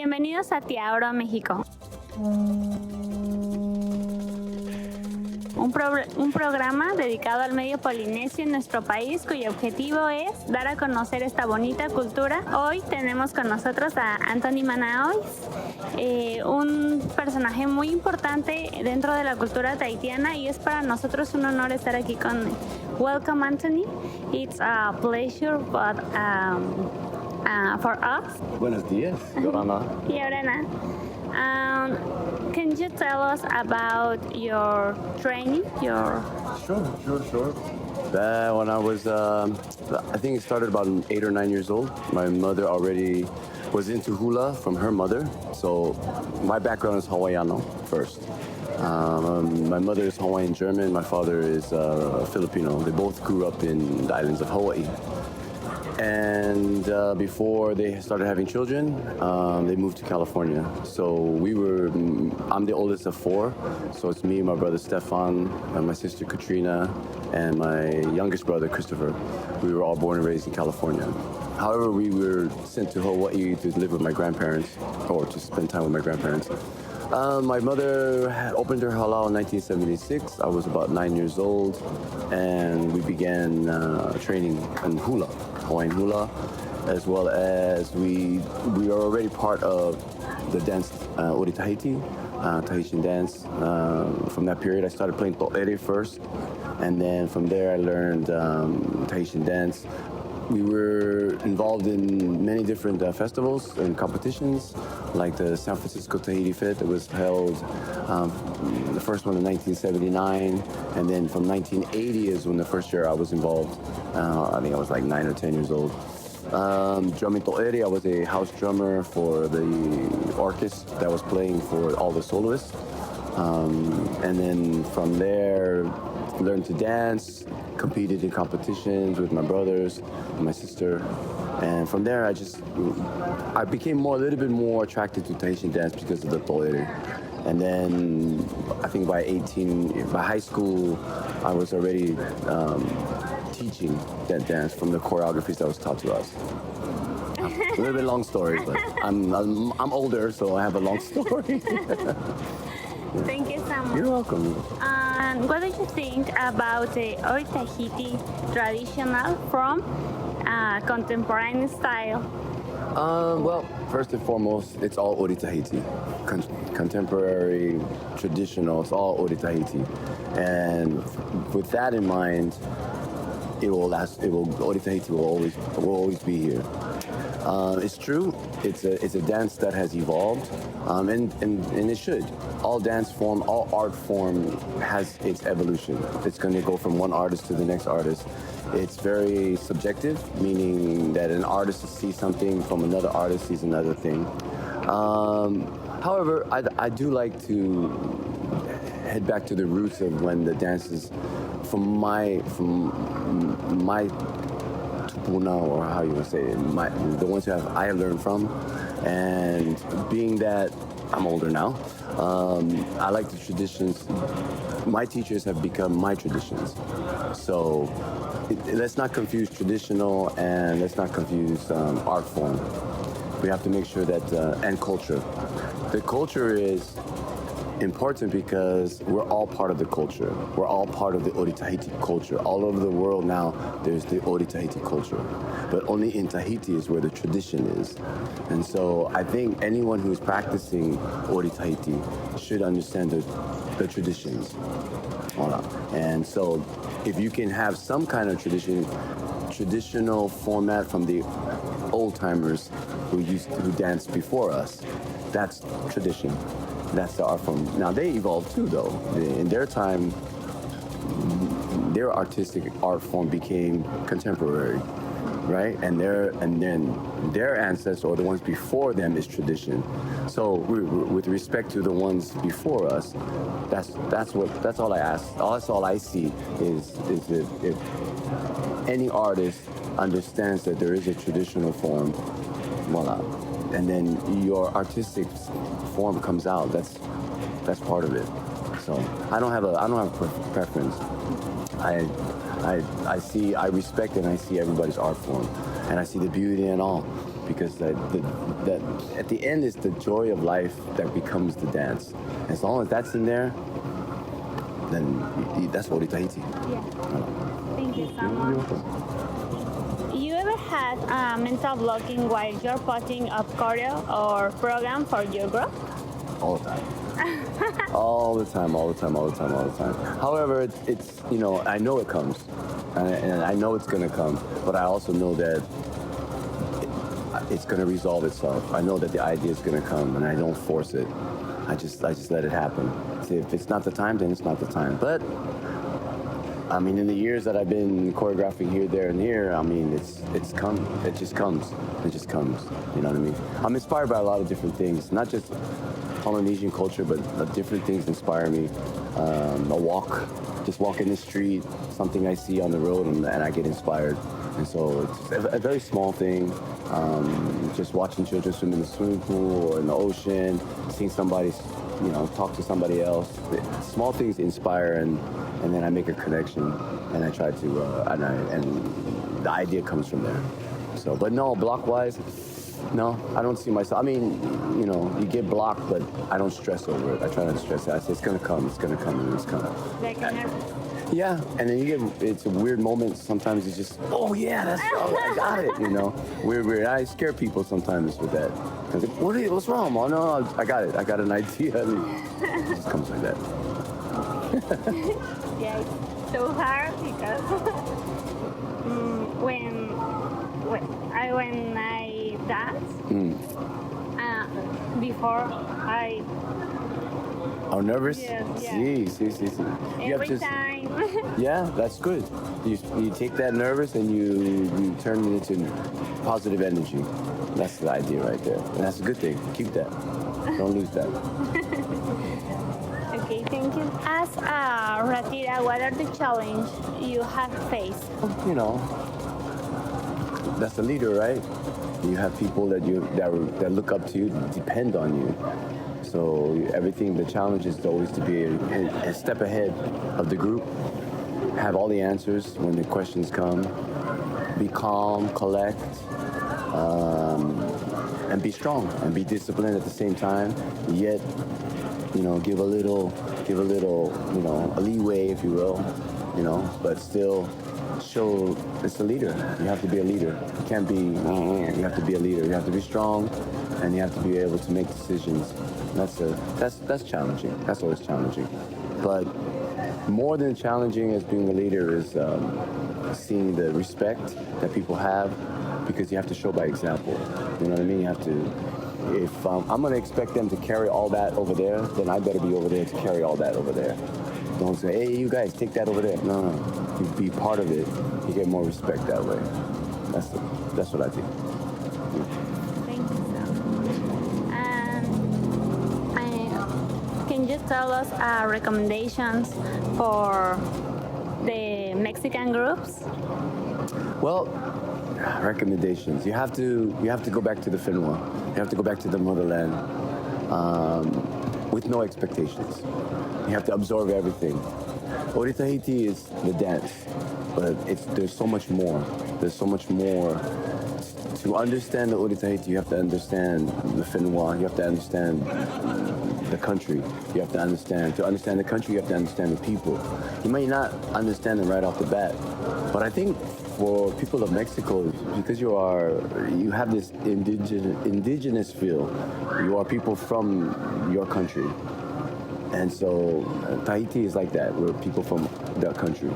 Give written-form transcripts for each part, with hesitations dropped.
Bienvenidos a Tiaoro, México. Un programa dedicado al medio polinesio en nuestro país, cuyo objetivo es dar a conocer esta bonita cultura. Hoy tenemos con nosotros a Anthony Manaois, un personaje muy importante dentro de la cultura tahitiana, y es para nosotros un honor estar aquí con él. Welcome, Anthony. It's a pleasure, but for us. Buenos días, Yorana. Yorana. Can you tell us about your training? Sure. When I was, I think it started about 8 or 9 years old. My mother already was into hula from her mother. So my background is Hawaiiano first. My mother is Hawaiian German. My father is Filipino. They both grew up in the islands of Hawaii. And before they started having children, they moved to California. So I'm the oldest of 4. So it's me, my brother Stefan, and my sister Katrina, and my youngest brother Christopher. We were all born and raised in California. However, we were sent to Hawaii to live with my grandparents, or to spend time with my grandparents. My mother had opened her halal in 1976. I was about 9 years old, and we began training in hula, Hawaiian hula, as well as we are already part of the dance Ori Tahiti, Tahitian dance. From that period, I started playing to'ere first, and then from there I learned Tahitian dance. We were involved in many different festivals and competitions, like the San Francisco Tahiti Fit that was held, the first one in 1979, and then from 1980 is when the first year I was involved. I think I was like 9 or 10 years old. Drumming to'ere, I was a house drummer for the orchestra that was playing for all the soloists. And then from there, learned to dance, competed in competitions with my brothers and my sister. And from there, I became a little bit more attracted to Tahitian dance because of the to'ere. And then I think by high school, I was already teaching that dance from the choreographies that was taught to us. A little bit long story, but I'm older, so I have a long story. Thank you so much. You're welcome. And what do you think about the Ori Tahiti traditional from contemporary style? Well, first and foremost, it's all Ori Tahiti. Contemporary, traditional, it's all Ori Tahiti. And with that in mind, Ori Tahiti will always be here. It's true. It's a dance that has evolved, and it should. All dance form, all art form has its evolution. It's going to go from one artist to the next artist. It's very subjective, meaning that an artist sees something from another artist sees another thing. However, I do like to head back to the roots of when the dances, from my tupuna, or how you would say it, the ones who I have learned from, and being that I'm older now, I like the traditions. My teachers have become my traditions. So let's not confuse traditional and let's not confuse art form. We have to make sure that, and culture. The culture is important because we're all part of the culture. We're all part of the Ori Tahiti culture. All over the world now, there's the Ori Tahiti culture. But only in Tahiti is where the tradition is. And so I think anyone who's practicing Ori Tahiti should understand the traditions. Voilà. And so if you can have some kind of traditional format from the old timers who danced before us, that's tradition. That's the art form. Now they evolved too, though. In their time, their artistic art form became contemporary, right? And then their ancestors, or the ones before them, is tradition. So with respect to the ones before us, that's all I ask. That's all I see is if any artist understands that there is a traditional form, voila. And then your artistic form comes out. That's part of it. So I don't have a preference. I respect and I see everybody's art form, and I see the beauty in all. because that at the end is the joy of life that becomes the dance. As long as that's in there, then that's Ori Tahiti. Yeah. Thank you so much. You ever had mental blocking while you're putting up choreo or program for your group? All the time. all the time. However, it's I know it comes, and I know it's gonna come, but I also know that it's gonna resolve itself. I know that the idea is gonna come, and I don't force it. I just let it happen. If it's not the time, then it's not the time. But I mean, in the years that I've been choreographing here, there, and here, I mean, it's come. It just comes. You know what I mean? I'm inspired by a lot of different things, not just Polynesian culture, but different things inspire me. A walk, just walking the street, something I see on the road, and I get inspired. And so it's a very small thing. Just watching children swim in the swimming pool or in the ocean, seeing somebody, talk to somebody else. Small things inspire, and then I make a connection, and I try to, and the idea comes from there. So, but no, block-wise, no, I don't see myself. I mean, you get blocked, but I don't stress over it. I try not to stress it. I say it's gonna come, and it's coming. Like yeah, and then it's a weird moment. Sometimes it's just, oh yeah, I got it, Weird. I scare people sometimes with that. Because what's wrong? Oh no, I got it. I got an idea. I mean, it just comes like that. Yeah, it's so hard because when I dance, before I... Oh, nervous? Yeah. See. Every time. Yeah, that's good. You take that nervous and you turn it into positive energy. That's the idea right there. And that's a good thing. Keep that. Don't lose that. Okay, thank you. As a Ratira, what are the challenges you have faced? That's the leader, right? You have people that look up to you, depend on you. So everything, the challenge is always to be a step ahead of the group, have all the answers when the questions come, be calm, collect, and be strong and be disciplined at the same time, yet, give a little, a leeway, if you will, but still show it's a leader. You have to be a leader. You can't be, you have to be a leader. You have to be strong, and you have to be able to make decisions. That's challenging. That's always challenging. But more than challenging as being a leader is seeing the respect that people have, because you have to show by example. You know what I mean? You have to. If I'm going to expect them to carry all that over there, then I better be over there to carry all that over there. Don't say, hey, you guys, take that over there. No. You be part of it. You get more respect that way. That's what I think. Thank you so. Can you tell us recommendations for the Mexican groups? Well, recommendations. You have to go back to the Finwa. You have to go back to the motherland with no expectations. You have to absorb everything. Ori Tahiti is the dance, but there's so much more. There's so much more. To understand the Ori Tahiti, you have to understand the Finwa. You have to understand the country. You have to understand the country, you have to understand the people. You may not understand them right off the bat, but I think for people of Mexico, because you have this indigenous feel. You are people from your country. And so Tahiti is like that. We're people from that country.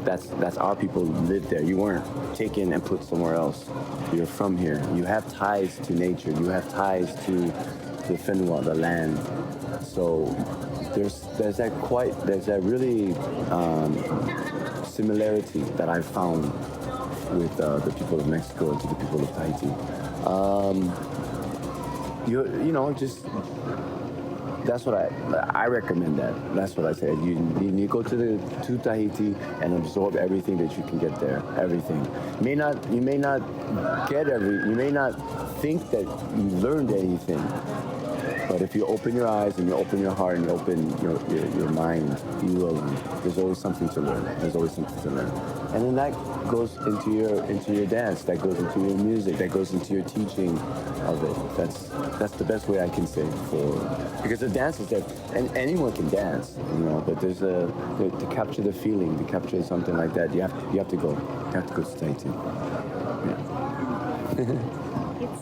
That's our people who live there. You weren't taken and put somewhere else. You're from here. You have ties to nature. You have ties to the Finwa, the land. So there's that really similarity that I've found with the people of Mexico and to the people of Tahiti. Just. That's what I recommend. That's what I say. You go to Tahiti and absorb everything that you can get there. Everything. You may not think that you learned anything, But if you open your eyes and you open your heart and you open your mind, you will learn. There's always something to learn. There's always something to learn. And then that goes into your dance, that goes into your music, that goes into your teaching of it. That's the best way I can say because the dance is there, and anyone can dance, but there's to capture the feeling, to capture something like that, you have to go to Tahiti. Yeah. It's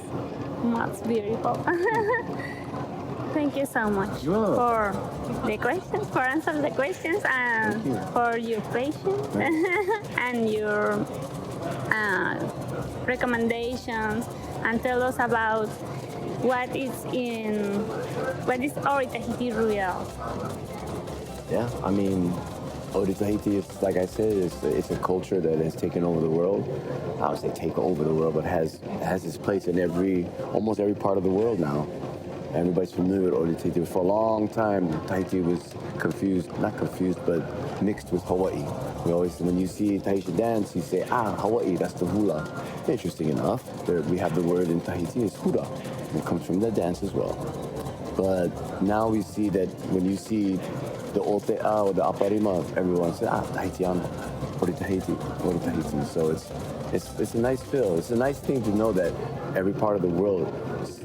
much beautiful. Thank you so much for the questions, for answering the questions, and for your patience and your recommendations, and tell us about what is Ori Tahiti real. Yeah, I mean, Ori Tahiti is, like I said, it's a culture that has taken over the world. I would say take over the world, but has its place in almost every part of the world now. Everybody's familiar with Ori Tahiti. For a long time, Tahiti was not confused, but mixed with Hawaii. We always, when you see Tahitian dance, you say, Hawaii, that's the hula. Interesting enough, we have the word in Tahiti is hula. It comes from the dance as well. But now we see that when you see the Ote'a or the Aparima, everyone says, Tahitiano, Ori Tahiti, Ori Tahiti. So it's a nice feel. It's a nice thing to know that every part of the world is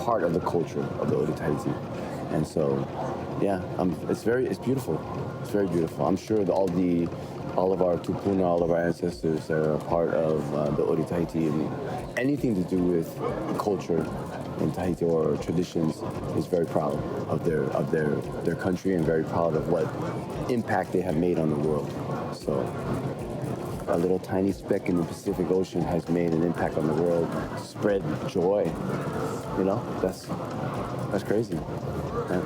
part of the culture of the Ori Tahiti. And so, yeah, it's beautiful. It's very beautiful. I'm sure that all of our tupuna, all of our ancestors are a part of the Ori Tahiti, and anything to do with culture in Tahiti or traditions is very proud of their country and very proud of what impact they have made on the world. So a little tiny speck in the Pacific Ocean has made an impact on the world, spread joy. That's crazy. Yeah.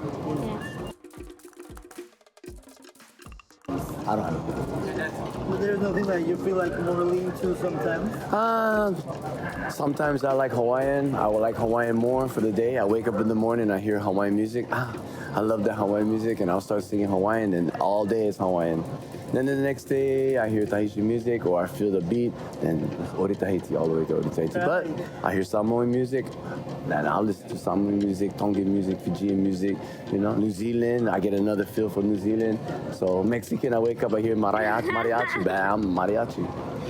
I don't have But there's nothing that you feel like more lean to sometimes? Sometimes I like Hawaiian. I would like Hawaiian more for the day. I wake up in the morning, I hear Hawaiian music. I love that Hawaiian music, and I'll start singing Hawaiian, and all day it's Hawaiian. Then the next day, I hear Tahitian music, or I feel the beat, and Ori Tahiti, all the way to Ori Tahiti. But I hear Samoan music, and I'll listen to Samoan music, Tongan music, Fijian music, New Zealand, I get another feel for New Zealand. So Mexican, I wake up, I hear mariachi, bam, mariachi.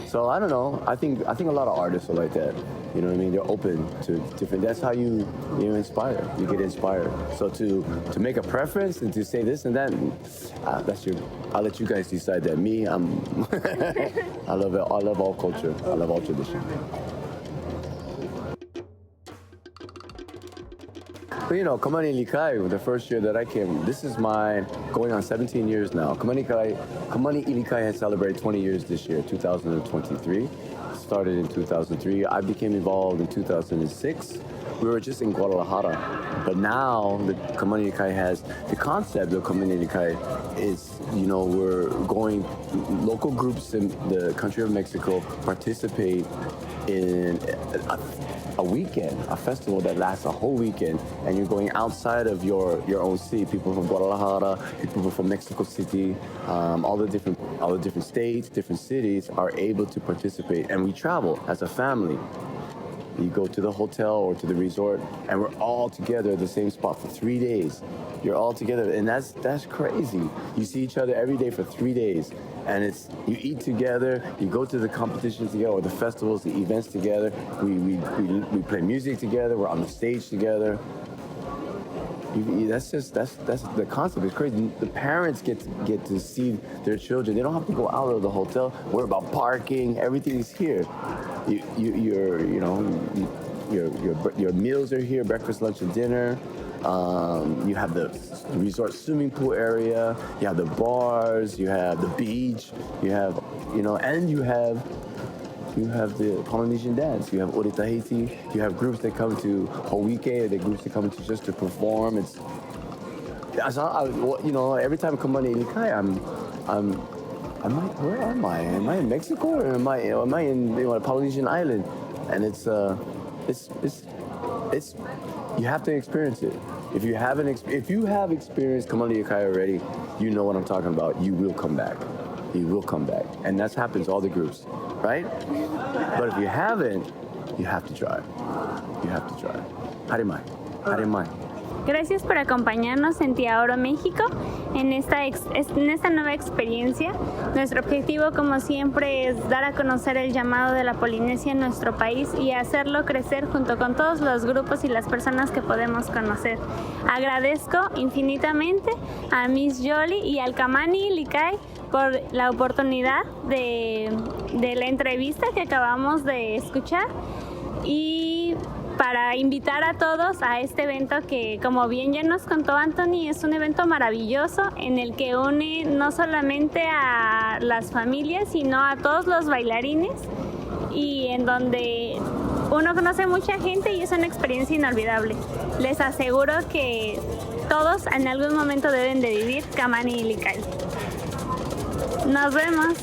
So I don't know, I think a lot of artists are like that. You know what I mean? They're open to different. That's how you inspire. You get inspired. So to make a preference and to say this and that, I'll let you guys decide that. Me, I love it. I love all culture. I love all tradition. But Kamani Ilikai, the first year that I came, this is going on 17 years now. Kamani Ilikai has celebrated 20 years this year, 2023. Started in 2003. I became involved in 2006. We were just in Guadalajara. But now the Kamani Ilikai has, the concept of Kamani Ilikai is, we're going, local groups in the country of Mexico participate in a weekend, a festival that lasts a whole weekend, and you're going outside of your own city. People from Guadalajara, people from Mexico City, all the different states, different cities are able to participate, and we travel as a family. You go to the hotel or to the resort, and we're all together at the same spot for 3 days. You're all together, and that's crazy. You see each other every day for 3 days, and you eat together, you go to the competitions together, or the festivals, the events together. We play music together. We're on the stage together. That's the concept. It's crazy. The parents get to see their children. They don't have to go out of the hotel. Worry about parking. Everything is here. Your meals are here. Breakfast, lunch, and dinner. You have the resort swimming pool area. You have the bars. You have the beach. You have and you have the Polynesian dance. You have Ori Tahiti. You have groups that come to Hawike. The groups that come to just to perform. Every time I come on Ilikai, I'm like, where am I? Am I in Mexico or am I in a Polynesian island? And it's you have to experience it. If you have experienced Kamani Ilikai already, you know what I'm talking about. You will come back. You will come back. And that happens to all the groups, right? But if you haven't, you have to try. You have to try. Además. Además. Gracias por acompañarnos en Tiaoro, México, en esta nueva experiencia. Nuestro objetivo, como siempre, es dar a conocer el llamado de la Polinesia en nuestro país y hacerlo crecer junto con todos los grupos y las personas que podemos conocer. Agradezco infinitamente a Miss Yoli y al Kamani Likai por la oportunidad de la entrevista que acabamos de escuchar, y para invitar a todos a este evento que, como bien ya nos contó Anthony, es un evento maravilloso en el que une no solamente a las familias, sino a todos los bailarines, y en donde uno conoce mucha gente y es una experiencia inolvidable. Les aseguro que todos en algún momento deben de vivir Kamani y Likai. Nos vemos.